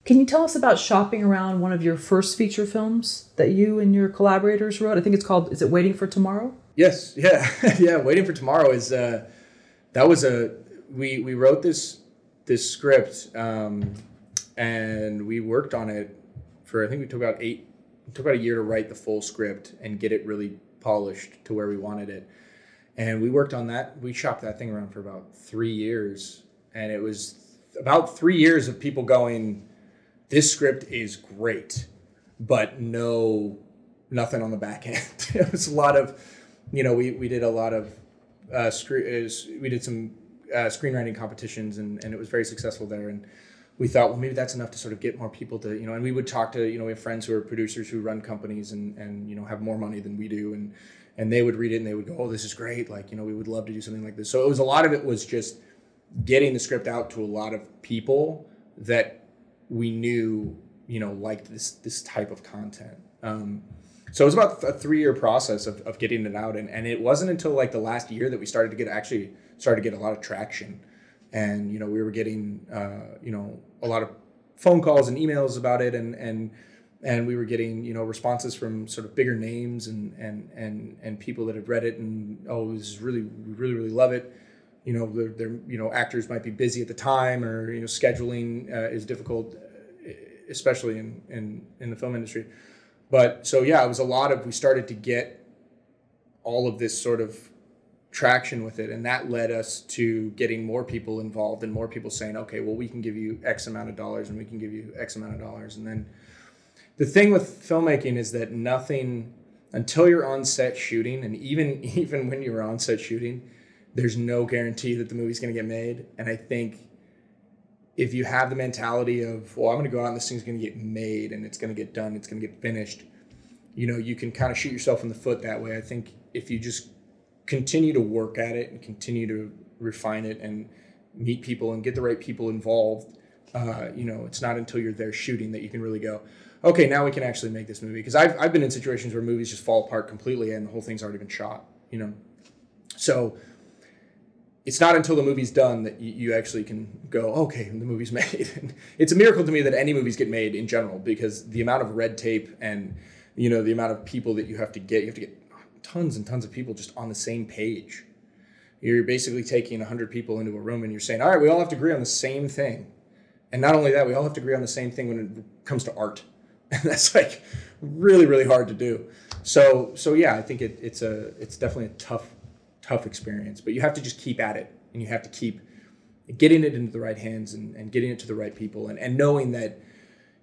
Can you tell us about shopping around one of your first feature films that you and your collaborators wrote? I think it's called, is it Waiting for Tomorrow? Yes, yeah. Yeah, Waiting for Tomorrow is, we wrote this script, and we worked on it for, I think it took about a year to write the full script and get it really polished to where we wanted it. And we worked on that. We shopped that thing around for about 3 years. And it was about 3 years of people going, this script is great, but nothing on the back end. It was a lot of, we did a lot of, we did some screenwriting competitions and it was very successful there. And we thought, well, maybe that's enough to sort of get more people to, and we would talk to, we have friends who are producers who run companies and have more money than we do. And they would read it and they would go, oh, this is great. Like, we would love to do something like this. So a lot of it was just getting the script out to a lot of people that we knew, liked this type of content. So it was about a 3-year process of getting it out. And it wasn't until like the last year that we started to get a lot of traction. And, we were getting, a lot of phone calls and emails about it. And we were getting, responses from sort of bigger names and people that had read it and, oh, this is really, we really, really love it. They're actors might be busy at the time or, scheduling is difficult, especially in the film industry. But so, yeah, it was we started to get all of this sort of traction with it. And that led us to getting more people involved and more people saying, okay, well, we can give you X amount of dollars and we can give you X amount of dollars. And then the thing with filmmaking is that nothing, until you're on set shooting, and even when you're on set shooting, there's no guarantee that the movie's going to get made. And I think if you have the mentality of, well, I'm going to go out and this thing's going to get made and it's going to get done, it's going to get finished, you can kind of shoot yourself in the foot that way. I think if you just continue to work at it and continue to refine it and meet people and get the right people involved, it's not until you're there shooting that you can really go, okay, now we can actually make this movie. Because I've been in situations where movies just fall apart completely and the whole thing's already been shot, So it's not until the movie's done that you actually can go, okay, the movie's made. And it's a miracle to me that any movies get made in general, because the amount of red tape and, the amount of people that you have to get tons and tons of people just on the same page. You're basically taking 100 people into a room and you're saying, all right, we all have to agree on the same thing. And not only that, we all have to agree on the same thing when it comes to art. And that's like really, really hard to do. So yeah, I think it's definitely a tough experience, but you have to just keep at it and you have to keep getting it into the right hands and getting it to the right people and knowing that,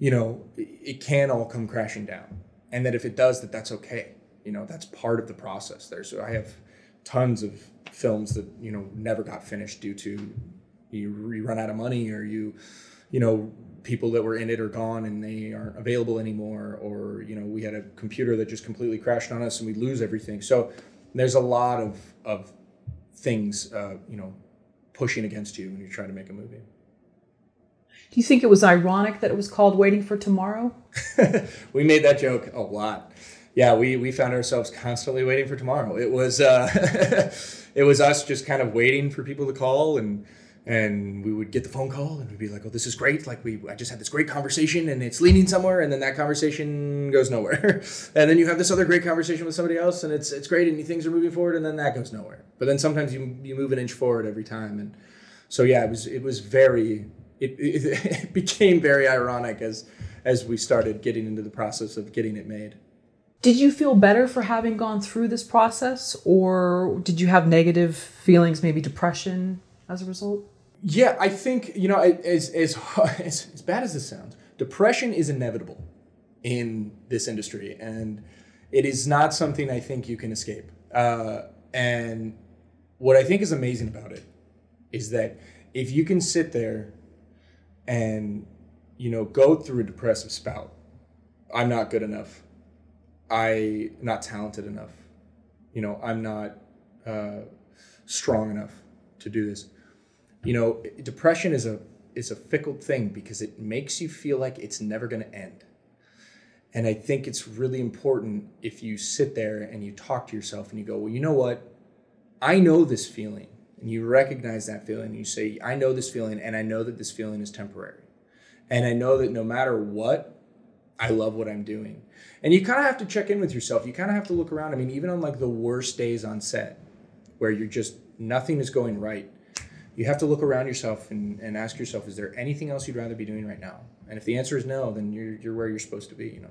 it can all come crashing down, and that if it does, that's okay. That's part of the process there. So I have tons of films that, never got finished due to you run out of money or people that were in it are gone and they aren't available anymore, or, we had a computer that just completely crashed on us and we lose everything. So there's a lot of things, pushing against you when you're trying to make a movie. Do you think it was ironic that it was called Waiting for Tomorrow? We made that joke a lot. Yeah, we found ourselves constantly waiting for tomorrow. It was it was us just kind of waiting for people to call, and we would get the phone call and we'd be like, oh, this is great. Like I just had this great conversation and it's leading somewhere, and then that conversation goes nowhere. And then you have this other great conversation with somebody else and it's great and things are moving forward, and then that goes nowhere. But then sometimes you move an inch forward every time. And so yeah, it became very ironic as we started getting into the process of getting it made. Did you feel better for having gone through this process, or did you have negative feelings, maybe depression as a result? Yeah, I think, as bad as this sounds, depression is inevitable in this industry, and it is not something I think you can escape. And what I think is amazing about it is that if you can sit there and, go through a depressive spout, I'm not good enough, I'm not talented enough, I'm not strong enough to do this. Depression is a fickle thing because it makes you feel like it's never going to end. And I think it's really important if you sit there and you talk to yourself and you go, well, you know what? I know this feeling. And you recognize that feeling and you say, I know this feeling and I know that this feeling is temporary. And I know that no matter what, I love what I'm doing. And you kind of have to check in with yourself. You kind of have to look around. I mean, even on like the worst days on set where you're just, nothing is going right, you have to look around yourself and ask yourself, is there anything else you'd rather be doing right now? And if the answer is no, then you're where you're supposed to be, you know.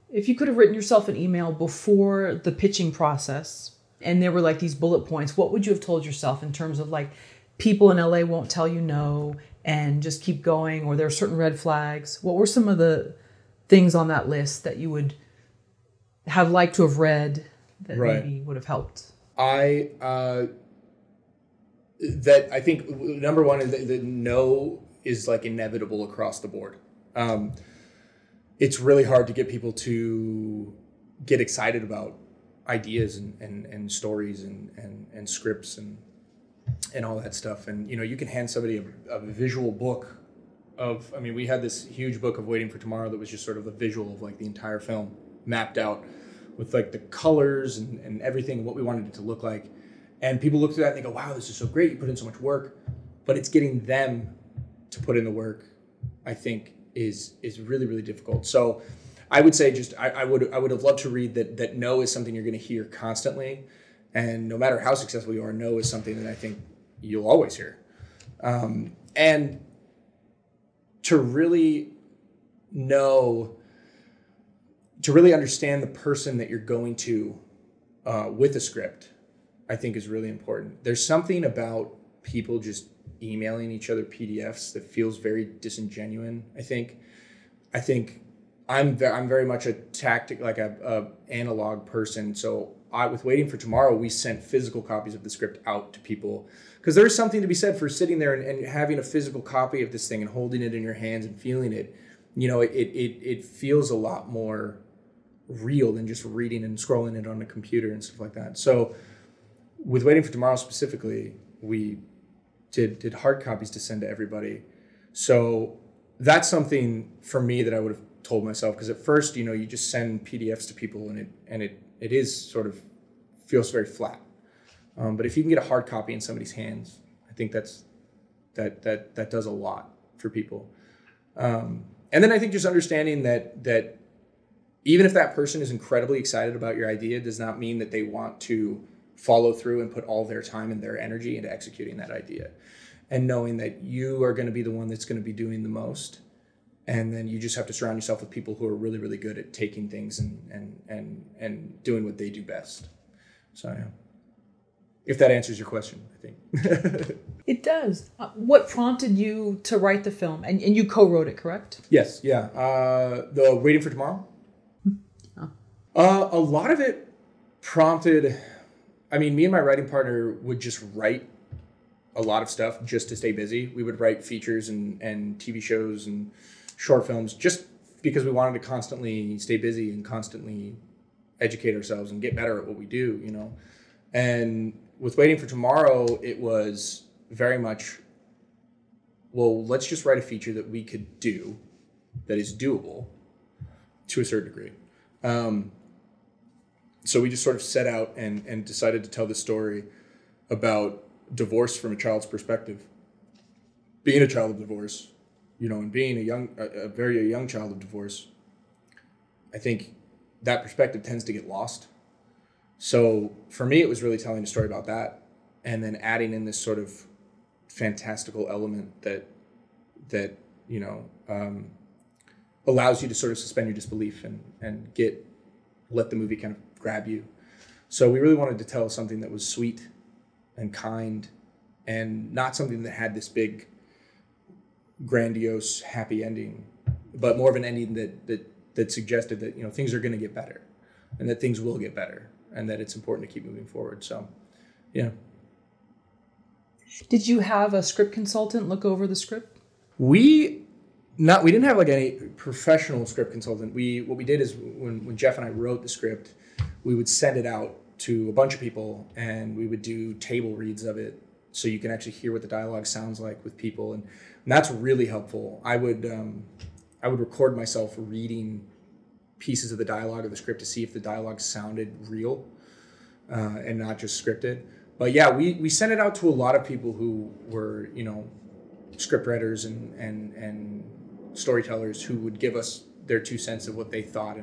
If you could have written yourself an email before the pitching process and there were like these bullet points, what would you have told yourself in terms of like people in LA won't tell you no and just keep going, or there are certain red flags? What were some of the things on that list that you would have liked to have read that maybe would have helped? I think number one is that no is like inevitable across the board. It's really hard to get people to get excited about ideas and stories and scripts and all that stuff. And, you know, you can hand somebody a visual book of, I mean, we had this huge book of Waiting for Tomorrow that was just sort of a visual of like the entire film mapped out with like the colors and everything, what we wanted it to look like. And people look through that and they go, wow, this is so great. You put in so much work, but it's getting them to put in the work, I think is really, really difficult. So I would say just, I would have loved to read that no is something you're going to hear constantly. And no matter how successful you are, no is something that I think you'll always hear. And to really know, to really understand the person that you're going to with a script, I think is really important. There's something about people just emailing each other PDFs that feels very disingenuous. I think I'm very much a tactic, like a analog person. So with Waiting for Tomorrow, we sent physical copies of the script out to people because there's something to be said for sitting there and having a physical copy of this thing and holding it in your hands and feeling it. You know, it feels a lot more real than just reading and scrolling it on a computer and stuff like that. So with Waiting for Tomorrow specifically, we did hard copies to send to everybody. So that's something for me that I would have told myself, because at first, you know, you just send PDFs to people and it is sort of feels very flat. But if you can get a hard copy in somebody's hands, I think that does a lot for people. And then I think just understanding that even if that person is incredibly excited about your idea, does not mean that they want to follow through and put all their time and their energy into executing that idea. And knowing that you are going to be the one that's going to be doing the most. And then you just have to surround yourself with people who are really, really good at taking things and doing what they do best. So, yeah. If that answers your question, I think. It does. What prompted you to write the film? And you co-wrote it, correct? Yes, yeah. The Waiting for Tomorrow? A lot of it prompted... I mean, me and my writing partner would just write a lot of stuff just to stay busy. We would write features and TV shows and short films just because we wanted to constantly stay busy and constantly educate ourselves and get better at what we do, you know. And with Waiting for Tomorrow, it was very much, well, let's just write a feature that we could do that is doable to a certain degree. So we just sort of set out and decided to tell the story about divorce from a child's perspective. Being a child of divorce, you know, and being a very young child of divorce, I think that perspective tends to get lost. So for me, it was really telling a story about that, and then adding in this sort of fantastical element that you know allows you to sort of suspend your disbelief and let the movie kind of grab you. So we really wanted to tell something that was sweet and kind, and not something that had this big, grandiose, happy ending, but more of an ending that suggested that, you know, things are going to get better, and that things will get better, and that it's important to keep moving forward. So, yeah. Did you have a script consultant look over the script? We didn't have like any professional script consultant. What we did is when Jeff and I wrote the script, we would send it out to a bunch of people, and we would do table reads of it so you can actually hear what the dialogue sounds like with people, and that's really helpful. I would record myself reading pieces of the dialogue of the script to see if the dialogue sounded real and not just scripted. But yeah, we sent it out to a lot of people who were, you know, script writers and storytellers who would give us their 2 cents of what they thought,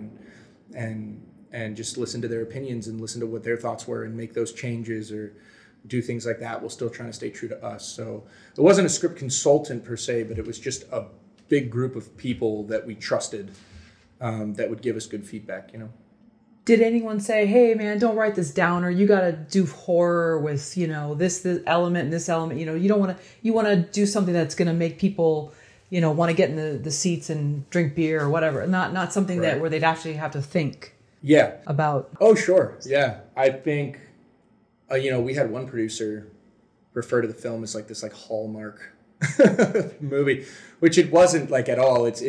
and just listen to their opinions and listen to what their thoughts were and make those changes or do things like that while still trying to stay true to us. So it wasn't a script consultant per se, but it was just a big group of people that we trusted, that would give us good feedback, you know. Did anyone say, hey man, don't write this down, or you got to do horror with, you know, this element and this element, you know, you want to do something that's going to make people, you know, want to get in the seats and drink beer or whatever, not something Right. that where they'd actually have to think Yeah. about. Oh, sure. Yeah. I think, you know, we had one producer refer to the film as like this like Hallmark movie, which it wasn't like at all. It's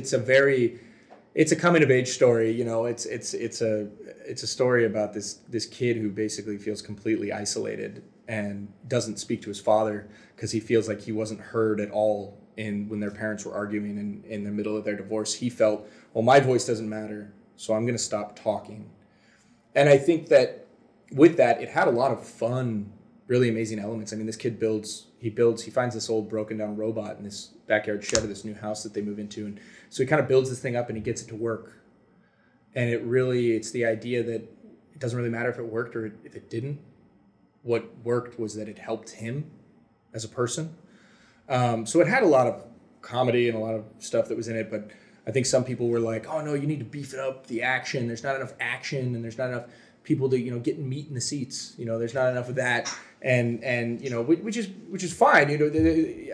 a coming of age story. You know, it's a story about this kid who basically feels completely isolated and doesn't speak to his father because he feels like he wasn't heard at all when their parents were arguing in the middle of their divorce. He felt, well, my voice doesn't matter, so I'm going to stop talking. And I think that with that, it had a lot of fun, really amazing elements. I mean, this kid he finds this old broken down robot in this backyard shed of this new house that they move into. And so he kind of builds this thing up and he gets it to work. And it's the idea that it doesn't really matter if it worked or if it didn't. What worked was that it helped him as a person. So it had a lot of comedy and a lot of stuff that was in it, but I think some people were like, oh no, you need to beef it up, the action. There's not enough action and there's not enough people to, you know, get meat in the seats. You know, there's not enough of that. And you know, which is fine. You know,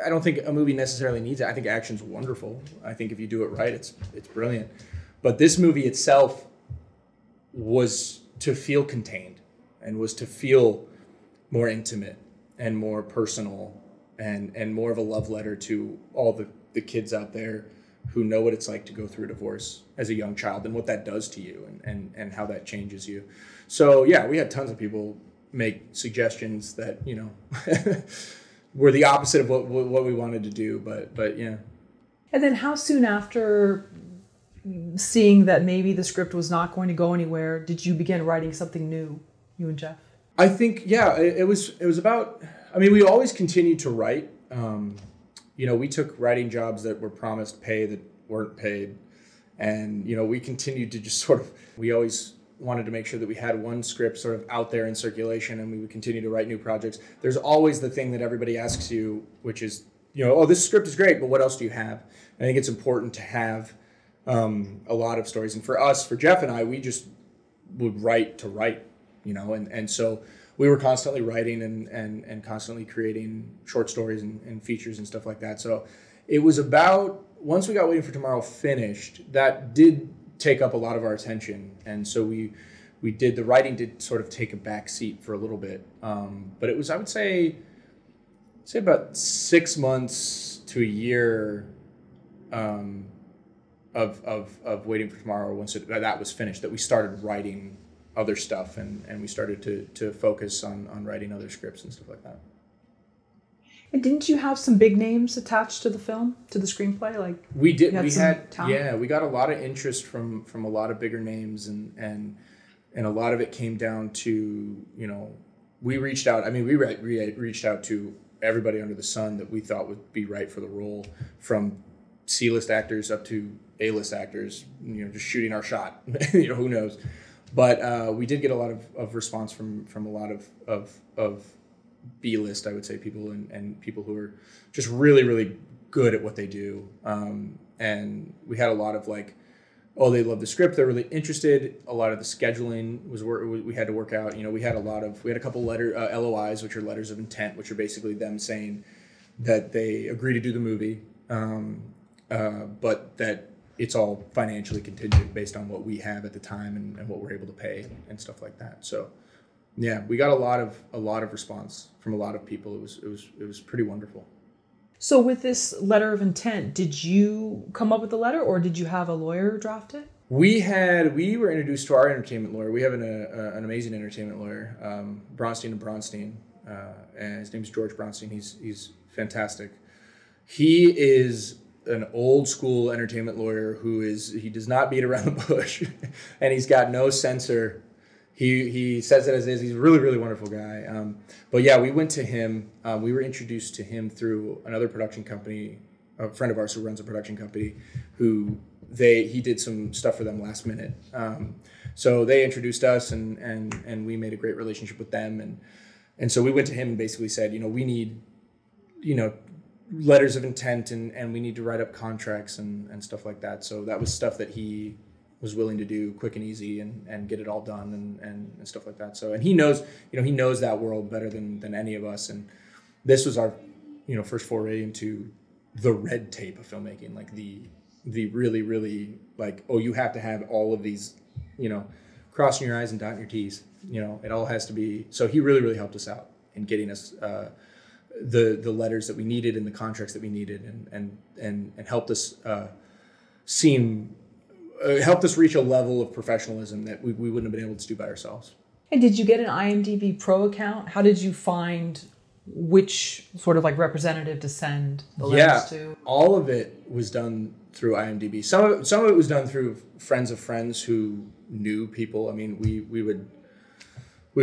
I don't think a movie necessarily needs it. I think action's wonderful. I think if you do it right, it's brilliant. But this movie itself was to feel contained and was to feel more intimate and more personal and more of a love letter to all the kids out there who know what it's like to go through a divorce as a young child and what that does to you and how that changes you. So yeah, we had tons of people make suggestions that, you know, were the opposite of what we wanted to do, but yeah. And then how soon after seeing that maybe the script was not going to go anywhere, did you begin writing something new, you and Jeff? I think, yeah, it was about, I mean, we always continued to write. You know, we took writing jobs that were promised pay that weren't paid. And, you know, we continued to just we always wanted to make sure that we had one script sort of out there in circulation and we would continue to write new projects. There's always the thing that everybody asks you, which is, you know, oh, this script is great, but what else do you have? I think it's important to have a lot of stories. And for us, for Jeff and I, we just would write to write, you know, and so we were constantly writing and constantly creating short stories and features and stuff like that. So it was about, once we got Waiting for Tomorrow finished, that did take up a lot of our attention. And so the writing did sort of take a back seat for a little bit. But it was, I would say about 6 months to a year of Waiting for Tomorrow, once that was finished, that we started writing other stuff and we started to focus on writing other scripts and stuff like that. And didn't you have some big names attached to the film, to the screenplay? Like we did. We got a lot of interest from a lot of bigger names and a lot of it came down to, you know, we reached out. I mean, we reached out to everybody under the sun that we thought would be right for the role, from C-list actors up to A-list actors, you know, just shooting our shot. You know, who knows? But we did get a lot of response from a lot of B-list, I would say, people and people who are just really, really good at what they do. And we had a lot of like, oh, they love the script, they're really interested. A lot of the scheduling was we had to work out. You know, we had a couple LOIs, which are letters of intent, which are basically them saying that they agree to do the movie, but that it's all financially contingent based on what we have at the time and what we're able to pay and stuff like that. So yeah, we got a lot of response from a lot of people. It was pretty wonderful. So with this letter of intent, did you come up with the letter or did you have a lawyer draft it? We were introduced to our entertainment lawyer. We have an amazing entertainment lawyer, Bronstein and Bronstein, and his name's George Bronstein. He's fantastic. He is an old school entertainment lawyer he does not beat around the bush, and he's got no censor. He says it as is. He's a really, really wonderful guy. But yeah, we went to him. We were introduced to him through another production company a friend of ours who runs a production company, he did some stuff for them last minute. So they introduced us, and we made a great relationship with them, and so we went to him and basically said, we need, letters of intent, and we need to write up contracts and stuff like that. So that was stuff that he was willing to do quick and easy and get it all done and stuff like that. So, and he knows, he knows that world better than any of us. And this was our, first foray into the red tape of filmmaking, like the really, really like, oh, you have to have all of these, crossing your I's and dotting your T's, it all has to be. So he really, really helped us out in getting us, the letters that we needed and the contracts that we needed and helped us, helped us reach a level of professionalism that we wouldn't have been able to do by ourselves. And did you get an IMDb Pro account? How did you find which sort of like representative to send the letters to? All of it was done through IMDb. Some of it was done through friends of friends who knew people. I mean, we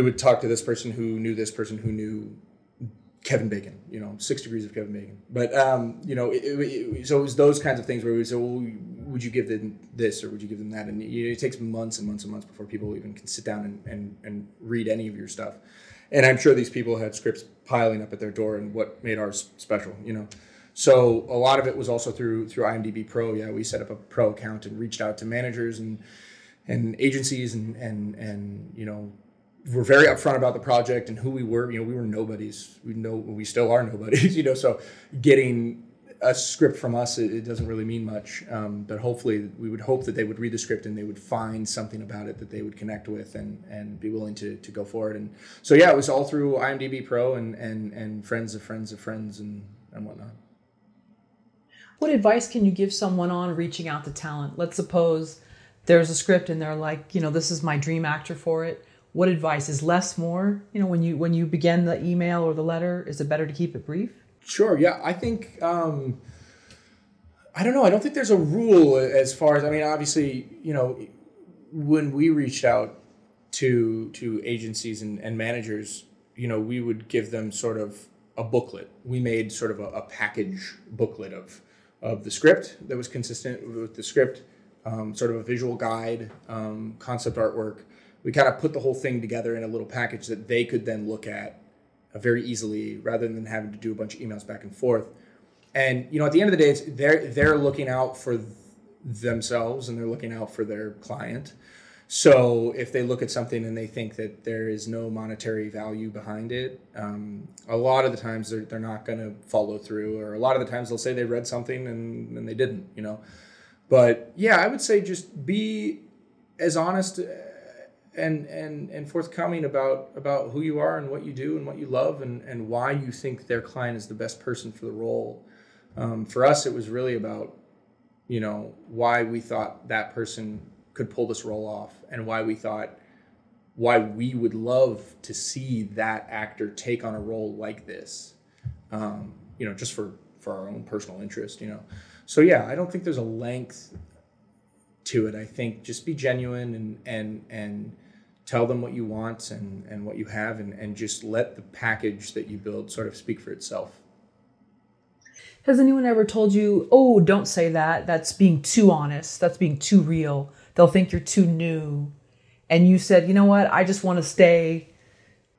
would talk to this person who knew this person who knew Kevin Bacon, 6 Degrees of Kevin Bacon. But, so it was those kinds of things where we would say, well, would you give them this or would you give them that? And it takes months and months and months before people even can sit down and read any of your stuff. And I'm sure these people had scripts piling up at their door, and what made ours special, So a lot of it was also through IMDb Pro. Yeah, we set up a pro account and reached out to managers and agencies and we're very upfront about the project and who we were. We were nobodies. We still are nobodies. So getting a script from us, it doesn't really mean much. But hopefully, we would hope that they would read the script and they would find something about it that they would connect with and be willing to go for it. And so yeah, it was all through IMDb Pro and friends of friends of friends and whatnot. What advice can you give someone on reaching out to talent? Let's suppose there's a script and they're like, this is my dream actor for it. What advice is less more? When you begin the email or the letter, is it better to keep it brief? Sure. Yeah, I think I don't know. I don't think there's a rule as far as obviously, when we reached out to agencies and managers, we would give them sort of a booklet. We made sort of a package booklet of the script that was consistent with the script, sort of a visual guide, concept artwork. We kind of put the whole thing together in a little package that they could then look at very easily rather than having to do a bunch of emails back and forth. And, at the end of the day, they're looking out for themselves and they're looking out for their client. So if they look at something and they think that there is no monetary value behind it, a lot of the times they're not going to follow through, or a lot of the times they'll say they read something and they didn't, But yeah, I would say just be as honest and forthcoming about who you are and what you do and what you love and why you think their client is the best person for the role. For us, it was really about, why we thought that person could pull this role off and why we would love to see that actor take on a role like this, just for our own personal interest, So yeah, I don't think there's a length to it. I think just be genuine and tell them what you want and what you have and just let the package that you build sort of speak for itself. Has anyone ever told you, oh, don't say that, that's being too honest, that's being too real, they'll think you're too new, and you said, you know what, I just want to stay...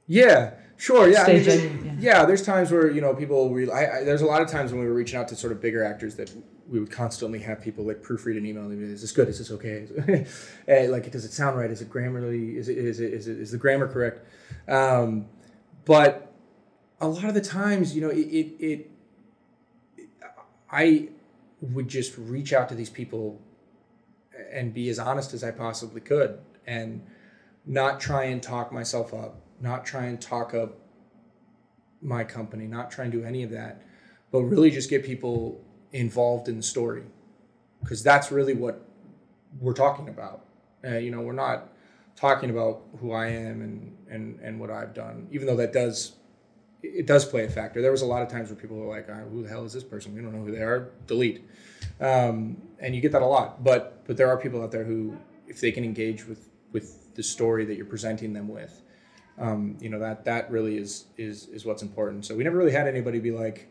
Yeah, sure, yeah. Stay genuine, yeah, there's times where, people... there's a lot of times when we were reaching out to sort of bigger actors that we would constantly have people like proofread an email and be, is this good? Is this okay? Does it sound right? Is it grammarly? Is the grammar correct? But a lot of the times, I would just reach out to these people and be as honest as I possibly could and not try and talk myself up, not try and talk up my company, not try and do any of that, but really just get people involved in the story, because that's really what we're talking about. We're not talking about who I am and what I've done, even though it does play a factor. There was a lot of times where people were like, who the hell is this person? We don't know who they are. Delete. And you get that a lot. But there are people out there who, if they can engage with the story that you're presenting them with, that really is what's important. So we never really had anybody be like,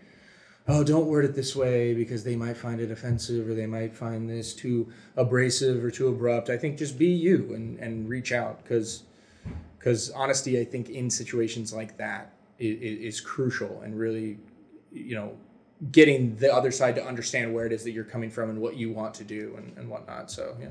oh, don't word it this way because they might find it offensive or they might find this too abrasive or too abrupt. I think just be you and reach out because honesty, I think, in situations like that is crucial and really, getting the other side to understand where it is that you're coming from and what you want to do and whatnot. So, yeah.